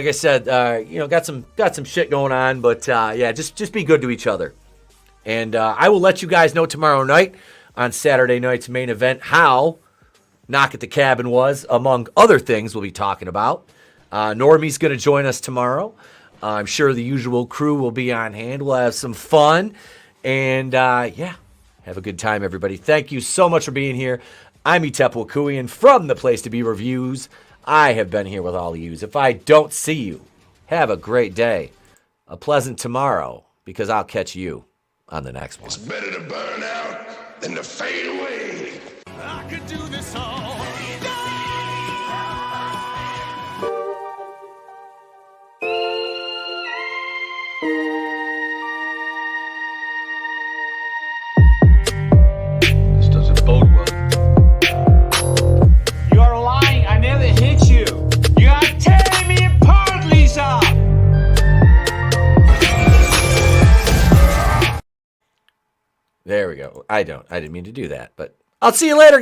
I said, got some shit going on, but just be good to each other. And I will let you guys know tomorrow night on Saturday night's main event how Knock at the Cabin was, among other things we'll be talking about. Normie's going to join us tomorrow. I'm sure the usual crew will be on hand. We'll have some fun. And, have a good time, everybody. Thank you so much for being here. I'm Etep Wakuian from the Place to Be Reviews. I have been here with all of yous. If I don't see you, have a great day. A pleasant tomorrow, because I'll catch you on the next one. It's better to burn out than to fade away. I could do this all. This doesn't bode well. You're lying. I never hit you. You are tearing me apart, Lisa. There we go. I didn't mean to do that, but I'll see you later.